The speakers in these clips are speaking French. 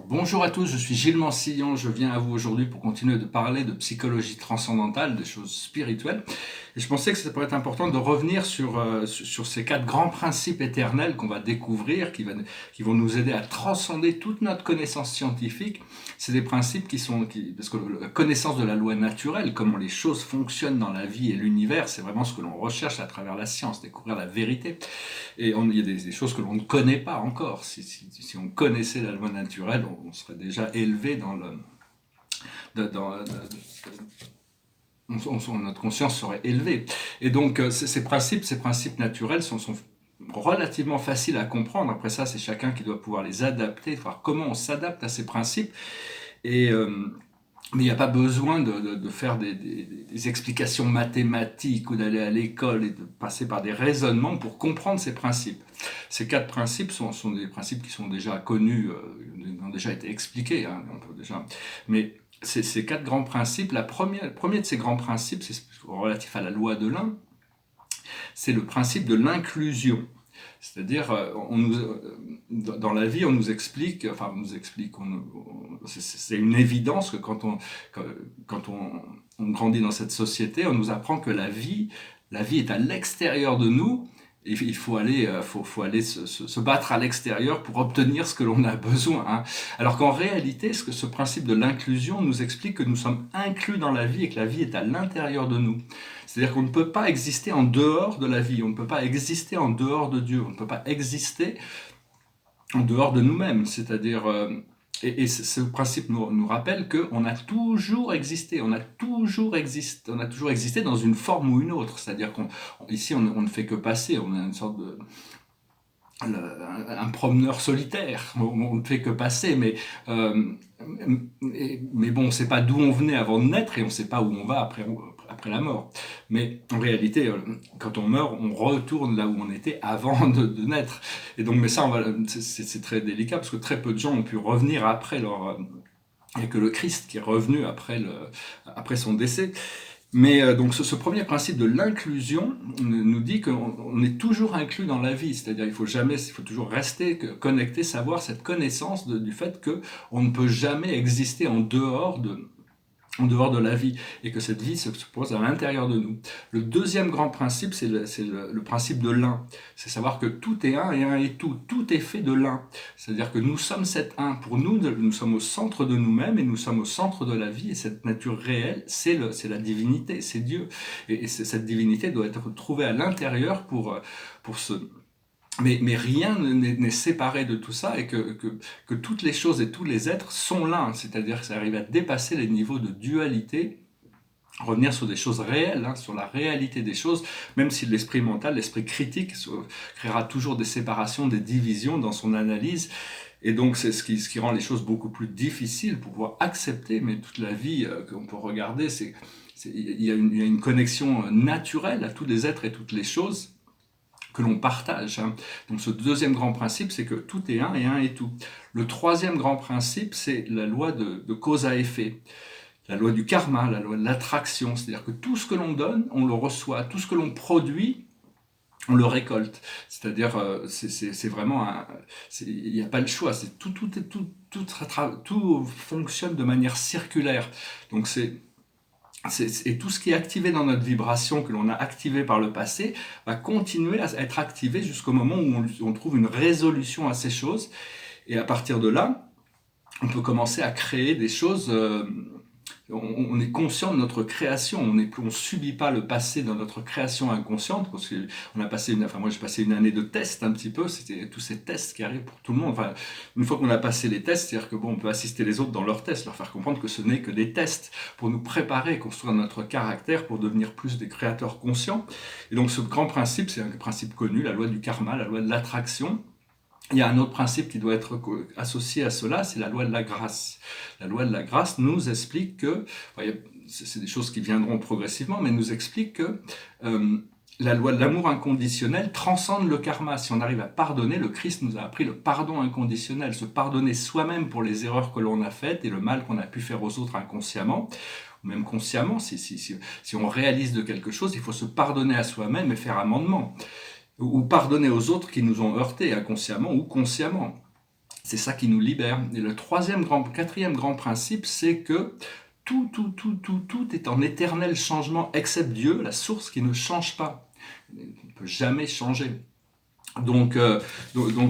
Bonjour à tous, je suis Gilles Mansillon, je viens à vous aujourd'hui pour continuer de parler de psychologie transcendantale, des choses spirituelles. Et je pensais que ça pourrait être important de revenir sur ces quatre grands principes éternels qu'on va découvrir, qui vont nous aider à transcender toute notre connaissance scientifique. C'est des principes parce que la connaissance de la loi naturelle, comment les choses fonctionnent dans la vie et l'univers, c'est vraiment ce que l'on recherche à travers la science, découvrir la vérité. Et il y a des choses que l'on ne connaît pas encore. Si on connaissait la loi naturelle, on serait déjà élevé notre conscience serait élevée. Et donc ces principes naturels sont relativement faciles à comprendre. Après ça, c'est chacun qui doit pouvoir les adapter, voir comment on s'adapte à ces principes. Et mais il n'y a pas besoin de faire des explications mathématiques ou d'aller à l'école et de passer par des raisonnements pour comprendre ces principes. Ces quatre principes sont des principes qui sont déjà connus, ont déjà été expliqués. Hein, mais ces quatre grands principes, le premier de ces grands principes, c'est relatif à la loi de l'un, c'est le principe de l'inclusion. C'est-à-dire, dans la vie, on nous explique, c'est une évidence que quand on grandit dans cette société, on nous apprend que la vie est à l'extérieur de nous. Et il faut aller se battre à l'extérieur pour obtenir ce que l'on a besoin. Hein. Alors qu'en réalité, ce principe de l'inclusion nous explique que nous sommes inclus dans la vie et que la vie est à l'intérieur de nous. C'est-à-dire qu'on ne peut pas exister en dehors de la vie, on ne peut pas exister en dehors de Dieu, on ne peut pas exister en dehors de nous-mêmes. C'est-à-dire, et ce principe nous rappelle qu'on a toujours existé, on a toujours existé dans une forme ou une autre. C'est-à-dire qu'ici, on ne fait que passer, on a une sorte de un promeneur solitaire, on ne fait que passer, mais bon, on ne sait pas d'où on venait avant de naître et on ne sait pas où on va après la mort. Mais en réalité, quand on meurt, on retourne là où on était avant de naître. Et donc, mais ça, c'est très délicat parce que très peu de gens ont pu revenir après leur... Il n'y a que le Christ qui est revenu après son décès. Mais donc ce premier principe de l'inclusion nous dit qu'on est toujours inclus dans la vie, c'est-à-dire il faut toujours rester connecté, savoir cette connaissance du fait qu'on ne peut jamais exister en dehors de la vie, et que cette vie se pose à l'intérieur de nous. Le deuxième grand principe, c'est le principe de l'un. C'est savoir que tout est un et un est tout. Tout est fait de l'un. C'est-à-dire que nous sommes cet un. Pour nous, nous sommes au centre de nous-mêmes et nous sommes au centre de la vie. Et cette nature réelle, c'est la divinité, c'est Dieu. Et cette divinité doit être trouvée à l'intérieur pour mais rien n'est séparé de tout ça, et que toutes les choses et tous les êtres sont l'un, c'est-à-dire que ça arrive à dépasser les niveaux de dualité, revenir sur des choses réelles, hein, sur la réalité des choses, même si l'esprit mental, l'esprit critique créera toujours des séparations, des divisions dans son analyse. Et donc c'est ce qui rend les choses beaucoup plus difficiles pour pouvoir accepter, mais toute la vie qu'on peut regarder, il y a une connexion naturelle à tous les êtres et toutes les choses que l'on partage. Hein. Donc ce deuxième grand principe, c'est que tout est un et un est tout. Le troisième grand principe, c'est la loi de cause à effet. La loi du karma, la loi de l'attraction. C'est-à-dire que tout ce que l'on donne, on le reçoit. Tout ce que l'on produit, on le récolte. C'est-à-dire, c'est vraiment il n'y a pas le choix. C'est tout fonctionne de manière circulaire. Donc et tout ce qui est activé dans notre vibration, que l'on a activé par le passé, va continuer à être activé jusqu'au moment où on trouve une résolution à ces choses. Et à partir de là, on peut commencer à créer des choses. On est conscient de notre création, on subit pas le passé dans notre création inconsciente, parce que moi j'ai passé une année de test un petit peu, c'était tous ces tests qui arrivent pour tout le monde. Enfin, une fois qu'on a passé les tests, c'est-à-dire que on peut assister les autres dans leurs tests, leur faire comprendre que ce n'est que des tests pour nous préparer, construire notre caractère pour devenir plus des créateurs conscients. Et donc ce grand principe, c'est un principe connu, la loi du karma, la loi de l'attraction. Il y a un autre principe qui doit être associé à cela, c'est la loi de la grâce. La loi de la grâce nous explique c'est des choses qui viendront progressivement, mais nous explique que la loi de l'amour inconditionnel transcende le karma. Si on arrive à pardonner, le Christ nous a appris le pardon inconditionnel, se pardonner soi-même pour les erreurs que l'on a faites et le mal qu'on a pu faire aux autres inconsciemment, ou même consciemment. Si on réalise de quelque chose, il faut se pardonner à soi-même et faire amendement. Ou pardonner aux autres qui nous ont heurtés inconsciemment ou consciemment. C'est ça qui nous libère. Et le quatrième grand principe, c'est que tout est en éternel changement, except Dieu, la source qui ne change pas. Il ne peut jamais changer. Donc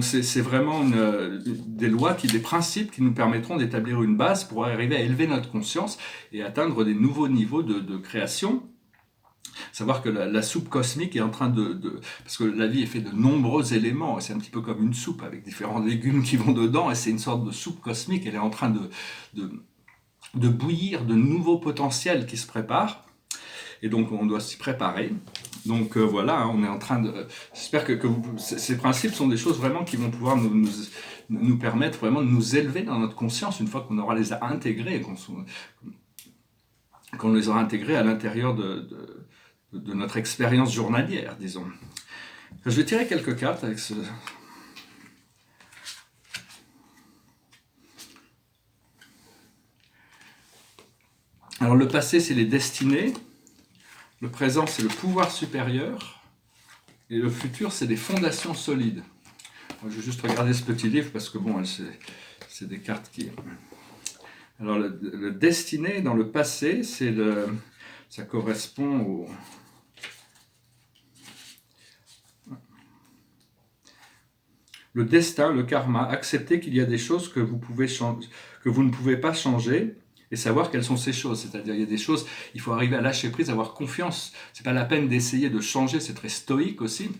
c'est vraiment des lois, des principes qui nous permettront d'établir une base pour arriver à élever notre conscience et atteindre des nouveaux niveaux de création. Savoir que la soupe cosmique est en train parce que la vie est faite de nombreux éléments, et c'est un petit peu comme une soupe avec différents légumes qui vont dedans, et c'est une sorte de soupe cosmique, elle est en train de bouillir de nouveaux potentiels qui se préparent, et donc on doit s'y préparer. Donc voilà, hein, on est en train de... J'espère que ces principes sont des choses vraiment qui vont pouvoir nous permettre vraiment de nous élever dans notre conscience une fois qu'on aura les intégrés, qu'on les aura intégrés à l'intérieur de notre expérience journalière, disons. Je vais tirer quelques cartes avec ce... Alors le passé, c'est les destinées, le présent, c'est le pouvoir supérieur, et le futur, c'est des fondations solides. Alors, je vais juste regarder ce petit livre, parce que bon, c'est des cartes qui... Alors le destiné, dans le passé, ça correspond au... Le destin, le karma, accepter qu'il y a des choses que vous ne pouvez pas changer, et savoir quelles sont ces choses. C'est-à-dire, il y a des choses, il faut arriver à lâcher prise, avoir confiance. C'est pas la peine d'essayer de changer, c'est très stoïque aussi.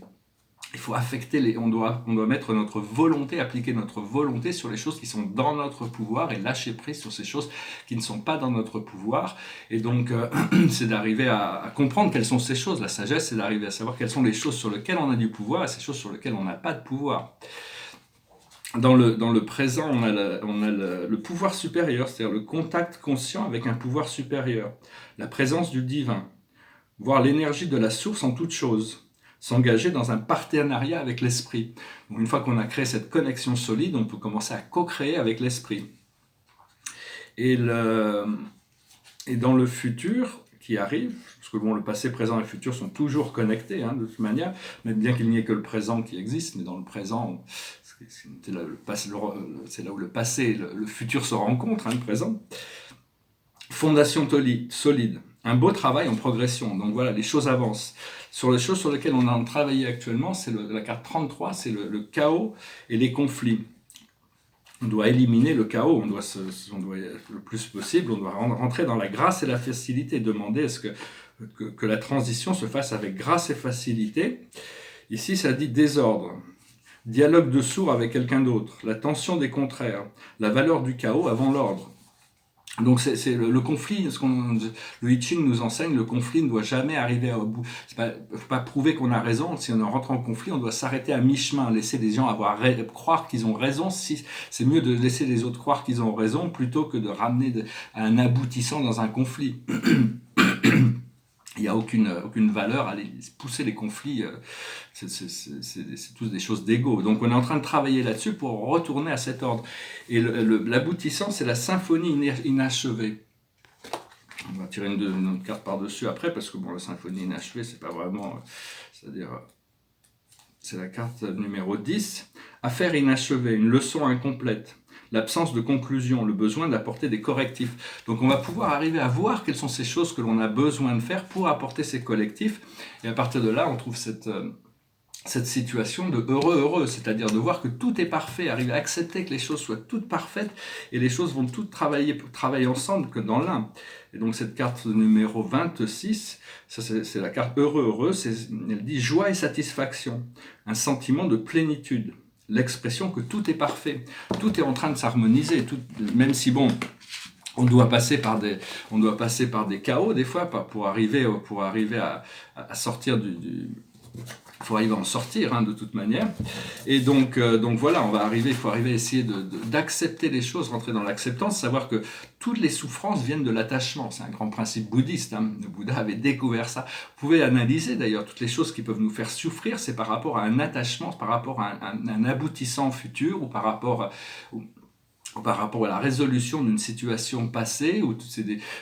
Il faut affecter on doit mettre notre volonté, appliquer notre volonté sur les choses qui sont dans notre pouvoir et lâcher prise sur ces choses qui ne sont pas dans notre pouvoir. Et donc, c'est d'arriver à comprendre quelles sont ces choses. La sagesse, c'est d'arriver à savoir quelles sont les choses sur lesquelles on a du pouvoir et ces choses sur lesquelles on n'a pas de pouvoir. Dans le présent, on a le pouvoir supérieur, c'est-à-dire le contact conscient avec un pouvoir supérieur, la présence du divin, voir l'énergie de la source en toute chose, s'engager dans un partenariat avec l'esprit. Donc, une fois qu'on a créé cette connexion solide, on peut commencer à co-créer avec l'esprit. Et dans le futur qui arrive, parce que bon, le passé, présent et le futur sont toujours connectés, hein, de toute manière, même bien qu'il n'y ait que le présent qui existe, mais dans le présent, c'est là où le passé et le futur se rencontrent, hein, le présent. Fondation solide, un beau travail en progression, donc voilà, les choses avancent. Sur les choses sur lesquelles on est en train de travailler actuellement, c'est la carte 33, c'est le chaos et les conflits. On doit éliminer le chaos, on doit le plus possible, on doit rentrer dans la grâce et la facilité, demander à ce que la transition se fasse avec grâce et facilité. Ici, ça dit désordre, dialogue de sourds avec quelqu'un d'autre, la tension des contraires, la valeur du chaos avant l'ordre. Donc c'est le conflit, le I Ching nous enseigne, le conflit ne doit jamais arriver au bout. Il ne faut pas prouver qu'on a raison. Si on rentre en conflit, on doit s'arrêter à mi-chemin, laisser les gens croire qu'ils ont raison. C'est mieux de laisser les autres croire qu'ils ont raison plutôt que de ramener à un aboutissant dans un conflit. Il n'y a aucune valeur à aller pousser les conflits, c'est tous des choses d'ego. Donc on est en train de travailler là-dessus pour retourner à cet ordre. Et l'aboutissant, c'est la symphonie inachevée. On va tirer une autre carte par-dessus après, parce que bon, la symphonie inachevée, c'est pas vraiment... c'est-à-dire, c'est la carte numéro 10. Affaire inachevée, une leçon incomplète. L'absence de conclusion, le besoin d'apporter des correctifs. Donc on va pouvoir arriver à voir quelles sont ces choses que l'on a besoin de faire pour apporter ces correctifs. Et à partir de là, on trouve cette situation de heureux, c'est-à-dire de voir que tout est parfait, arriver à accepter que les choses soient toutes parfaites et les choses vont toutes travailler ensemble que dans l'un. Et donc cette carte numéro 26, ça c'est la carte heureux, elle dit joie et satisfaction, un sentiment de plénitude. L'expression que tout est parfait, tout est en train de s'harmoniser, même si bon, on doit passer par des chaos des fois pour arriver à sortir il faut arriver à en sortir, hein, de toute manière. Et donc voilà, il faut arriver à essayer d'accepter les choses, rentrer dans l'acceptance, savoir que toutes les souffrances viennent de l'attachement. C'est un grand principe bouddhiste, hein. Le Bouddha avait découvert ça. Vous pouvez analyser d'ailleurs toutes les choses qui peuvent nous faire souffrir, c'est par rapport à un attachement, par rapport à un aboutissant futur ou par rapport par rapport à la résolution d'une situation passée, ou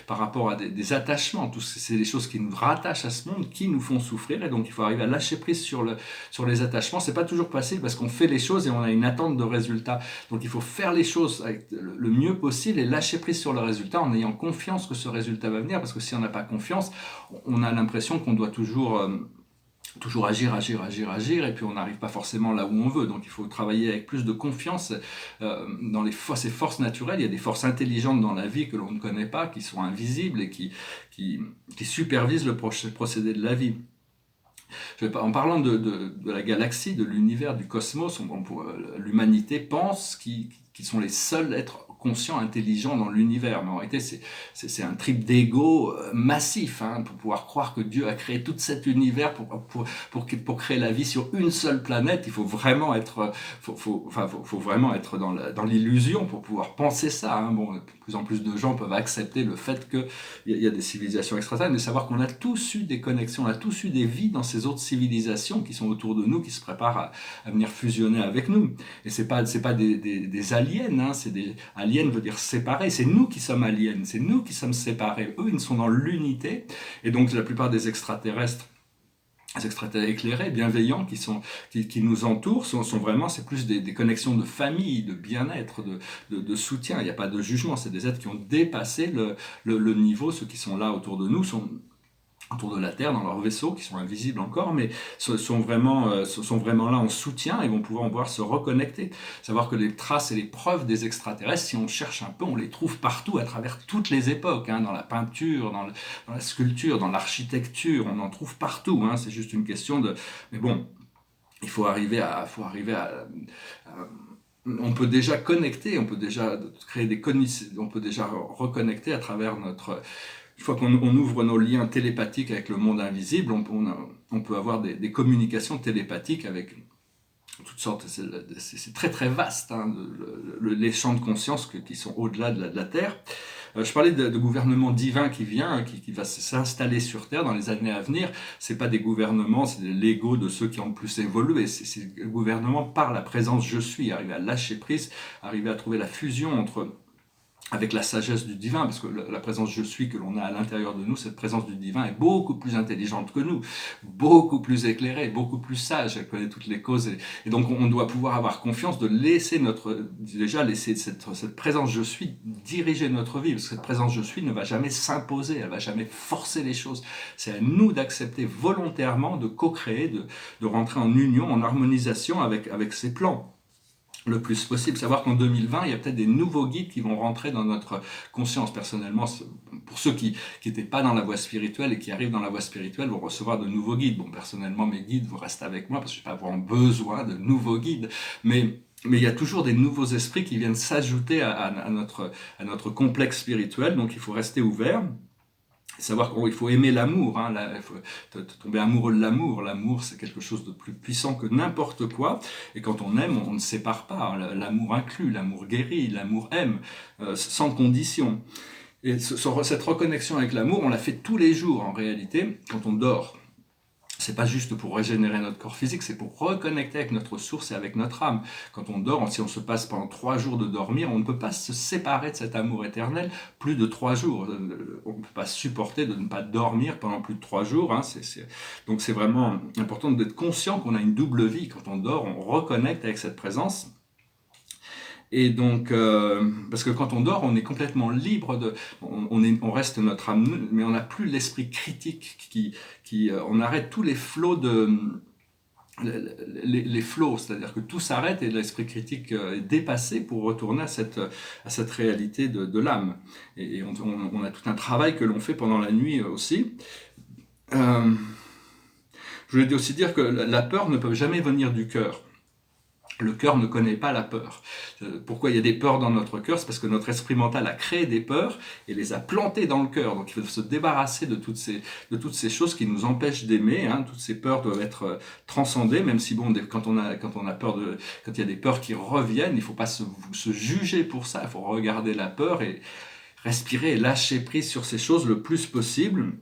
par rapport à des attachements, c'est des choses qui nous rattachent à ce monde, qui nous font souffrir, et donc il faut arriver à lâcher prise sur les attachements. C'est pas toujours facile parce qu'on fait les choses et on a une attente de résultat. Donc il faut faire les choses avec le mieux possible et lâcher prise sur le résultat en ayant confiance que ce résultat va venir, parce que si on n'a pas confiance, on a l'impression qu'on doit toujours agir, et puis on n'arrive pas forcément là où on veut. Donc il faut travailler avec plus de confiance dans ces forces naturelles. Il y a des forces intelligentes dans la vie que l'on ne connaît pas, qui sont invisibles et qui supervisent le procédé de la vie. En parlant de la galaxie, de l'univers, du cosmos, l'humanité pense qu'ils sont les seuls êtres conscients, intelligents dans l'univers. Mais en réalité, c'est un trip d'ego massif, hein, pour pouvoir croire que Dieu a créé tout cet univers pour créer la vie sur une seule planète. Il faut vraiment être, faut vraiment être dans l'illusion pour pouvoir penser ça. Hein. Bon, de plus en plus de gens peuvent accepter le fait qu'il y a des civilisations extraterrestres, mais savoir qu'on a tous eu des connexions, on a tous eu des vies dans ces autres civilisations qui sont autour de nous, qui se préparent à venir fusionner avec nous. Et c'est pas des aliens, hein, aliens veut dire séparés, c'est nous qui sommes aliens, c'est nous qui sommes séparés. Eux, ils sont dans l'unité, et donc la plupart des extraterrestres éclairés, bienveillants, qui nous entourent, sont vraiment, c'est plus des connexions de famille, de bien-être, de soutien. Il n'y a pas de jugement, c'est des êtres qui ont dépassé le niveau. Ceux qui sont là autour de nous sont autour de la Terre, dans leurs vaisseaux, qui sont invisibles encore, mais sont vraiment là en soutien, et vont pouvoir se reconnecter. Savoir que les traces et les preuves des extraterrestres, si on cherche un peu, on les trouve partout, à travers toutes les époques, hein, dans la peinture, dans la sculpture, dans l'architecture, on en trouve partout, hein, c'est juste une question de... Mais bon, il faut arriver à on peut déjà connecter, on peut déjà créer on peut déjà reconnecter à travers une fois qu'on ouvre nos liens télépathiques avec le monde invisible, on peut avoir des communications télépathiques avec toutes sortes. C'est très très vaste, hein, les champs de conscience qui sont au-delà de la Terre. Je parlais de gouvernement divin qui vient, qui va s'installer sur Terre dans les années à venir. C'est pas des gouvernements, c'est l'ego de ceux qui ont le plus évolué. C'est le gouvernement par la présence je suis, arriver à lâcher prise, arriver à trouver la fusion avec la sagesse du divin, parce que la présence je suis que l'on a à l'intérieur de nous, cette présence du divin est beaucoup plus intelligente que nous, beaucoup plus éclairée, beaucoup plus sage, elle connaît toutes les causes, et donc on doit pouvoir avoir confiance de laisser cette présence je suis diriger notre vie, parce que cette présence je suis ne va jamais s'imposer, elle va jamais forcer les choses. C'est à nous d'accepter volontairement de co-créer, de rentrer en union, en harmonisation avec ses plans le plus possible. Savoir qu'en 2020, il y a peut-être des nouveaux guides qui vont rentrer dans notre conscience. Personnellement, pour ceux qui n'étaient pas dans la voie spirituelle et qui arrivent dans la voie spirituelle, vont recevoir de nouveaux guides. Bon, personnellement, mes guides vont rester avec moi parce que je n'ai pas vraiment besoin de nouveaux guides. Mais il y a toujours des nouveaux esprits qui viennent s'ajouter à notre complexe spirituel. Donc, il faut rester ouvert. Savoir qu'il faut aimer l'amour, hein, il faut tomber amoureux de l'amour. L'amour, c'est quelque chose de plus puissant que n'importe quoi. Et quand on aime, on ne sépare pas. L'amour inclut, l'amour guérit, l'amour aime, sans condition. Et cette reconnexion avec l'amour, on la fait tous les jours en réalité, quand on dort. C'est pas juste pour régénérer notre corps physique, c'est pour reconnecter avec notre source et avec notre âme. Quand on dort, si on se passe pendant 3 jours de dormir, on ne peut pas se séparer de cet amour éternel plus de 3 jours. On ne peut pas supporter de ne pas dormir pendant plus de 3 jours. Hein. Donc c'est vraiment important d'être conscient qu'on a une double vie. Quand on dort, on reconnecte avec cette présence. Et donc, parce que quand on dort, on est complètement libre on reste notre âme, mais on n'a plus l'esprit critique on arrête tous les flots les flots, c'est-à-dire que tout s'arrête et l'esprit critique est dépassé pour retourner à cette réalité de l'âme. Et on a tout un travail que l'on fait pendant la nuit aussi. Je voulais aussi dire que la peur ne peut jamais venir du cœur. Le cœur ne connaît pas la peur. Pourquoi il y a des peurs dans notre cœur? C'est parce que notre esprit mental a créé des peurs et les a plantées dans le cœur. Donc il faut se débarrasser de toutes ces choses qui nous empêchent d'aimer. Hein. Toutes ces peurs doivent être transcendées, même si bon, quand on a peur quand il y a des peurs qui reviennent, il ne faut pas se juger pour ça. Il faut regarder la peur et respirer et lâcher prise sur ces choses le plus possible.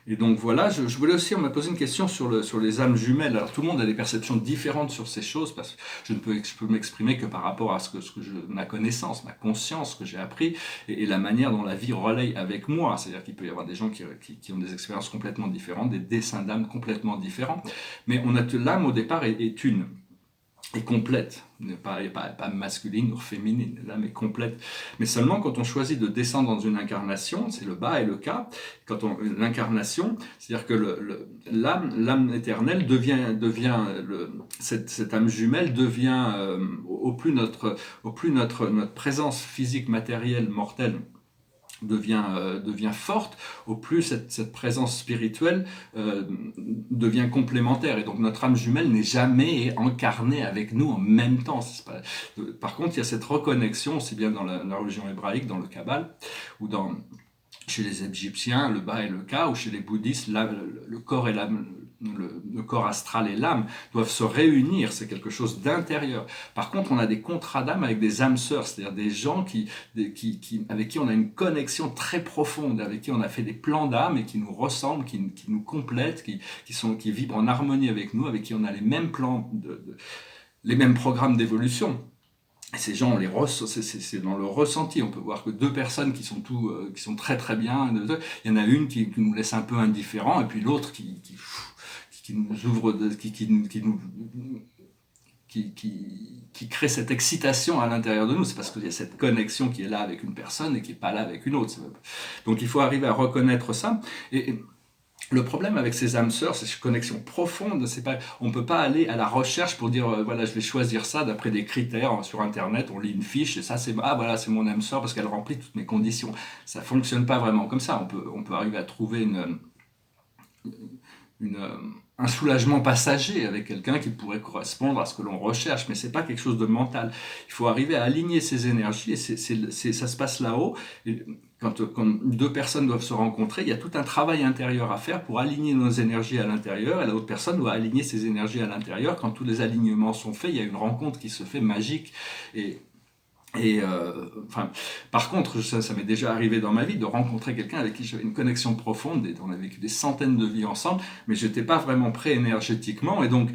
Et donc voilà, je voulais aussi, on m'a posé une question sur les âmes jumelles. Alors tout le monde a des perceptions différentes sur ces choses, parce que je peux m'exprimer que par rapport à ma connaissance, ma conscience que j'ai appris, et la manière dont la vie relaye avec moi. C'est-à-dire qu'il peut y avoir des gens qui ont des expériences complètement différentes, des dessins d'âme complètement différents. Mais l'âme au départ est une. Est complète, il n'y a pas masculine ou féminine, l'âme est complète. Mais seulement quand on choisit de descendre dans une incarnation, c'est le bas et le cas, l'incarnation, c'est-à-dire que l'âme éternelle cette âme jumelle devient, au plus notre présence physique, matérielle, mortelle, devient forte, au plus cette présence spirituelle devient complémentaire. Et donc notre âme jumelle n'est jamais incarnée avec nous en même temps. Par contre, il y a cette reconnexion, aussi bien dans la religion hébraïque, dans le Kabbale, ou chez les Égyptiens, le bas et le ka, ou chez les bouddhistes, le corps et l'âme, le corps astral et l'âme doivent se réunir, c'est quelque chose d'intérieur. Par contre, on a des contrats d'âme avec des âmes sœurs, c'est-à-dire des gens avec qui on a une connexion très profonde, avec qui on a fait des plans d'âme et qui nous ressemblent, qui nous complètent, qui vibrent en harmonie avec nous, avec qui on a les mêmes plans, les mêmes programmes d'évolution. Et ces gens, c'est dans le ressenti. On peut voir que deux personnes qui sont très très bien, il y en a une qui nous laisse un peu indifférents, et puis l'autre qui nous ouvre, qui crée cette excitation à l'intérieur de nous. C'est parce qu'il y a cette connexion qui est là avec une personne et qui n'est pas là avec une autre. Donc il faut arriver à reconnaître ça. Et le problème avec ces âmes sœurs, c'est cette connexion profonde. On ne peut pas aller à la recherche pour dire voilà, je vais choisir ça d'après des critères sur Internet. On lit une fiche et ça, c'est mon âme sœur parce qu'elle remplit toutes mes conditions. Ça ne fonctionne pas vraiment comme ça. On peut arriver à trouver un soulagement passager avec quelqu'un qui pourrait correspondre à ce que l'on recherche, mais c'est pas quelque chose de mental. Il faut arriver à aligner ces énergies, et ça se passe là-haut. Quand deux personnes doivent se rencontrer, il y a tout un travail intérieur à faire pour aligner nos énergies à l'intérieur, et l'autre personne doit aligner ses énergies à l'intérieur. Quand tous les alignements sont faits, il y a une rencontre qui se fait magique. Par contre, ça m'est déjà arrivé dans ma vie de rencontrer quelqu'un avec qui j'avais une connexion profonde, et on a vécu des centaines de vies ensemble, mais je n'étais pas vraiment prêt énergétiquement. Et donc,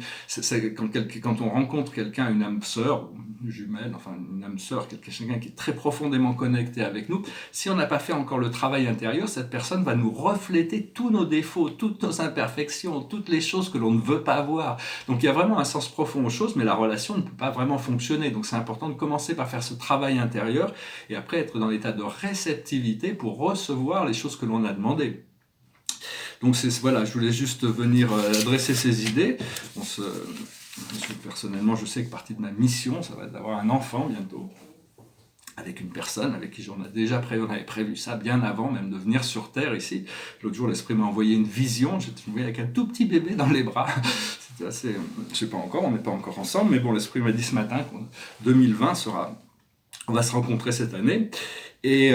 quand on rencontre quelqu'un, une âme sœur, une jumelle, enfin une âme sœur, quelqu'un qui est très profondément connecté avec nous, si on n'a pas fait encore le travail intérieur, cette personne va nous refléter tous nos défauts, toutes nos imperfections, toutes les choses que l'on ne veut pas voir. Donc il y a vraiment un sens profond aux choses, mais la relation ne peut pas vraiment fonctionner. Donc c'est important de commencer par faire ce travail intérieur et après être dans l'état de réceptivité pour recevoir les choses que l'on a demandées. Donc voilà, je voulais juste venir adresser ces idées. Personnellement, je sais que partie de ma mission, ça va être d'avoir un enfant bientôt, avec une personne avec qui on avait prévu ça bien avant même de venir sur Terre ici. L'autre jour, l'esprit m'a envoyé une vision, je me voyais avec un tout petit bébé dans les bras. C'était assez, je ne sais pas encore, on n'est pas encore ensemble, mais bon, l'esprit m'a dit ce matin que 2020 on va se rencontrer cette année. Et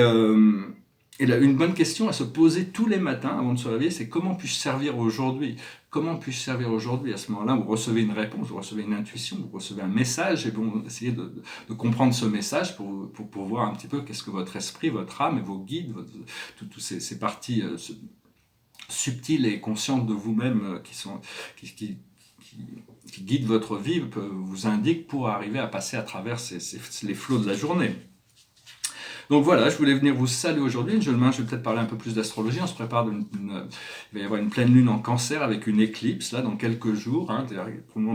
là, une bonne question à se poser tous les matins avant de se réveiller, c'est comment puis-je servir aujourd'hui ? Comment puis-je servir aujourd'hui ? À ce moment-là, vous recevez une réponse, vous recevez une intuition, vous recevez un message, et vous essayez de comprendre ce message pour voir un petit peu qu'est-ce que votre esprit, votre âme et vos guides, toutes ces parties subtiles et conscientes de vous-même qui guident votre vie, vous indiquent pour arriver à passer à travers les flots de la journée. Donc voilà, je voulais venir vous saluer aujourd'hui. Je vais peut-être parler un peu plus d'astrologie. On se prépare, il va y avoir une pleine lune en Cancer avec une éclipse là dans quelques jours.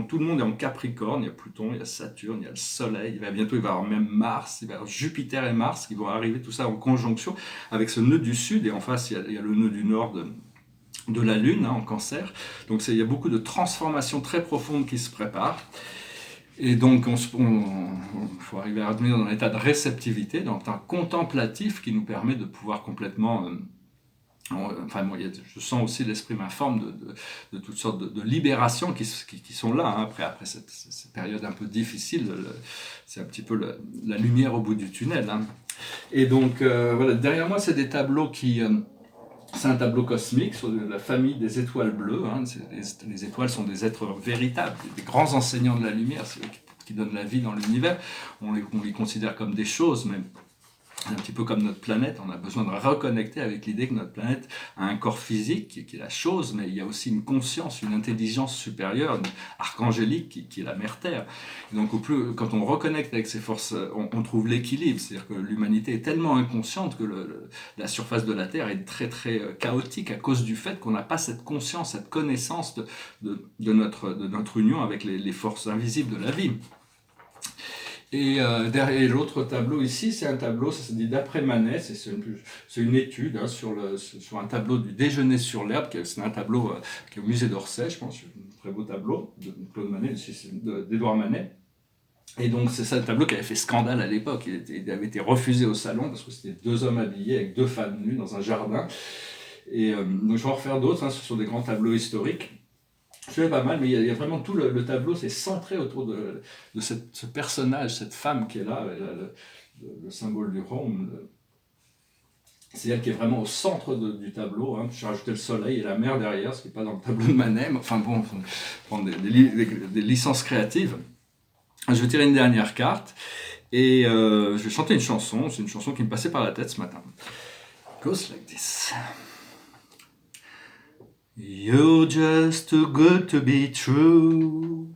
Tout le monde est en Capricorne. Il y a Pluton, il y a Saturne, il y a le Soleil. Bientôt, il va y avoir même Mars, il va y avoir Jupiter et Mars qui vont arriver, tout ça en conjonction avec ce nœud du Sud. Et en face, il y a le nœud du Nord de la Lune en Cancer. Donc il y a beaucoup de transformations très profondes qui se préparent. Et donc, il faut arriver à revenir dans l'état de réceptivité, dans un contemplatif qui nous permet de pouvoir complètement... je sens aussi l'esprit m'informe de toutes sortes de libérations qui sont là, après cette période un peu difficile. C'est un petit peu la lumière au bout du tunnel. Et donc, voilà, derrière moi, c'est des tableaux c'est un tableau cosmique sur la famille des étoiles bleues. Les étoiles sont des êtres véritables, des grands enseignants de la lumière, c'est eux qui donnent la vie dans l'univers. On les considère comme des choses, mais C'est un petit peu comme notre planète, on a besoin de reconnecter avec l'idée que notre planète a un corps physique qui est la chose, mais il y a aussi une conscience, une intelligence supérieure, archangélique, qui est la mère Terre. Et donc quand on reconnecte avec ces forces, on trouve l'équilibre, c'est-à-dire que l'humanité est tellement inconsciente que la surface de la Terre est très très chaotique à cause du fait qu'on n'a pas cette conscience, cette connaissance de notre union avec les forces invisibles de la vie. Et derrière l'autre tableau ici, c'est un tableau, ça se dit d'après Manet, c'est une étude sur un tableau du Déjeuner sur l'herbe, c'est un tableau qui est au musée d'Orsay, je pense, un très beau tableau de Claude Manet, d'Édouard Manet. Et donc c'est ça le tableau qui avait fait scandale à l'époque, il avait été refusé au salon parce que c'était 2 hommes habillés avec 2 femmes nues dans un jardin. Et donc je vais en refaire d'autres, ce sont des grands tableaux historiques. Je fais pas mal, mais il y a vraiment tout le tableau, c'est centré autour de ce personnage, cette femme qui est là, le symbole du Rhône. C'est elle qui est vraiment au centre du tableau. J'ai rajouté le soleil et la mer derrière, ce qui n'est pas dans le tableau de Manet. Mais enfin bon, on prend des licences créatives. Je vais tirer une dernière carte et je vais chanter une chanson. C'est une chanson qui me passait par la tête ce matin. It goes like this. You're just too good to be true.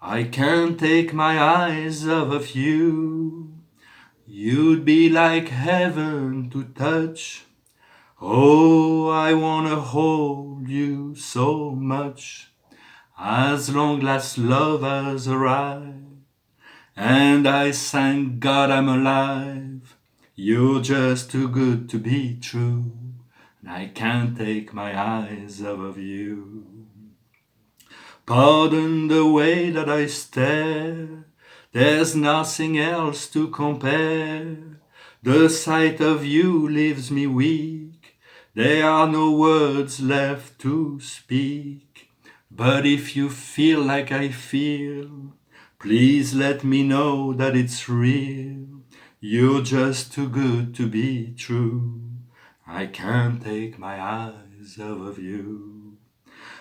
I can't take my eyes off of you. You'd be like heaven to touch. Oh, I wanna hold you so much. As long as love has arrived, and I thank God I'm alive. You're just too good to be true. I can't take my eyes off of you. Pardon the way that I stare, there's nothing else to compare. The sight of you leaves me weak, there are no words left to speak. But if you feel like I feel, please let me know that it's real. You're just too good to be true. I can't take my eyes off of you.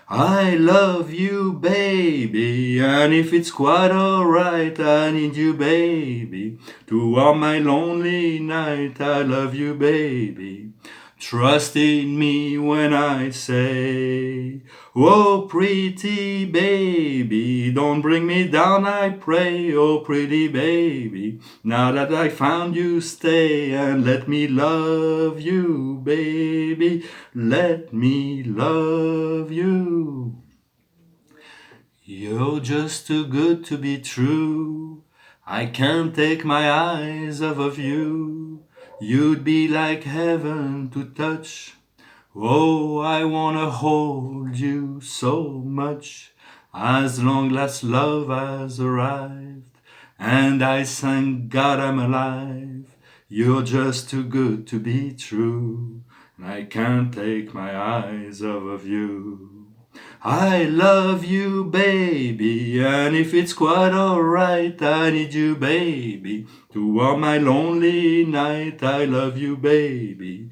I love you, baby, and if it's quite alright, I need you, baby, to warm my lonely night. I love you, baby. Trust in me when I say, oh, pretty baby, don't bring me down, I pray. Oh, pretty baby, now that I found you, stay and let me love you, baby. Let me love you. You're just too good to be true. I can't take my eyes off of you. You'd be like heaven to touch. Oh, I wanna hold you so much. As long as love has arrived, and I thank God I'm alive. You're just too good to be true, and I can't take my eyes off of you. I love you, baby, and if it's quite alright, I need you, baby, to warm my lonely night. I love you, baby.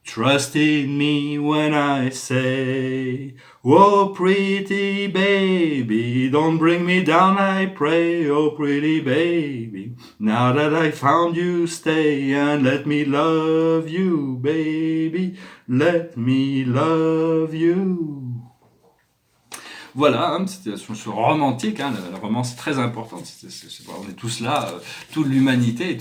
Trust in me when I say, oh, pretty baby, don't bring me down, I pray. Oh, pretty baby, now that I found you, stay and let me love you, baby. Let me love you. Voilà, c'était une chanson romantique, la romance est très importante, on est tous là, toute l'humanité,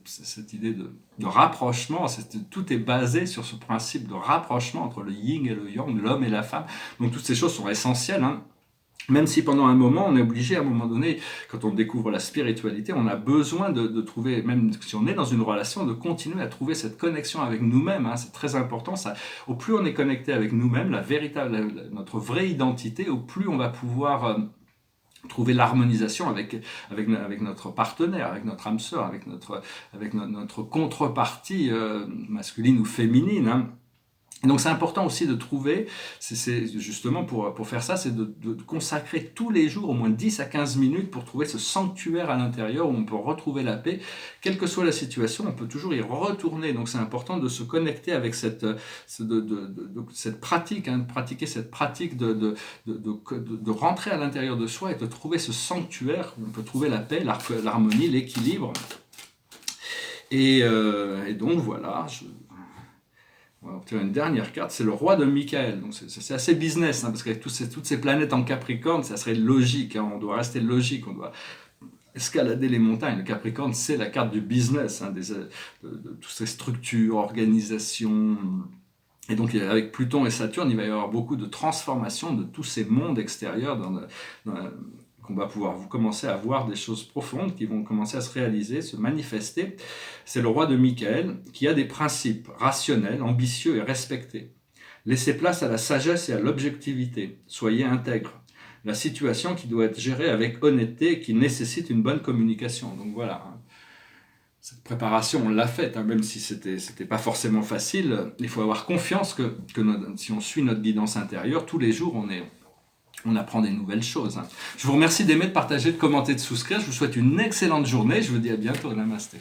cette idée de rapprochement, tout est basé sur ce principe de rapprochement entre le yin et le yang, l'homme et la femme, donc toutes ces choses sont essentielles, Même si pendant un moment, on est obligé, à un moment donné, quand on découvre la spiritualité, on a besoin de trouver, même si on est dans une relation, de continuer à trouver cette connexion avec nous-mêmes. C'est très important. Au plus on est connecté avec nous-mêmes, notre vraie identité, au plus on va pouvoir trouver l'harmonisation avec notre partenaire, avec notre âme sœur, avec notre contrepartie masculine ou féminine. Et donc c'est important aussi de trouver, c'est justement pour faire ça, c'est de consacrer tous les jours au moins 10 à 15 minutes pour trouver ce sanctuaire à l'intérieur où on peut retrouver la paix. Quelle que soit la situation, on peut toujours y retourner. Donc c'est important de se connecter avec cette pratique, de pratiquer cette pratique de rentrer à l'intérieur de soi et de trouver ce sanctuaire où on peut trouver la paix, l'harmonie, l'équilibre. Et donc voilà, on va obtenir une dernière carte, c'est le roi de Michael. Donc c'est assez business, hein, parce qu'avec toutes ces planètes en Capricorne, ça serait logique, hein, on doit rester logique, on doit escalader les montagnes. Le Capricorne, c'est la carte du business, hein, de toutes ces structures, organisations. Et donc avec Pluton et Saturne, il va y avoir beaucoup de transformations de tous ces mondes extérieurs qu'on va pouvoir commencer à voir des choses profondes qui vont commencer à se réaliser, se manifester. C'est le roi de Michael qui a des principes rationnels, ambitieux et respectés. Laissez place à la sagesse et à l'objectivité. Soyez intègre. La situation qui doit être gérée avec honnêteté et qui nécessite une bonne communication. Donc voilà, cette préparation, on l'a faite, hein, même si c'était pas forcément facile. Il faut avoir confiance que si on suit notre guidance intérieure, tous les jours, on apprend des nouvelles choses. Hein. Je vous remercie d'aimer, de partager, de commenter, de souscrire. Je vous souhaite une excellente journée. Je vous dis à bientôt. Namasté.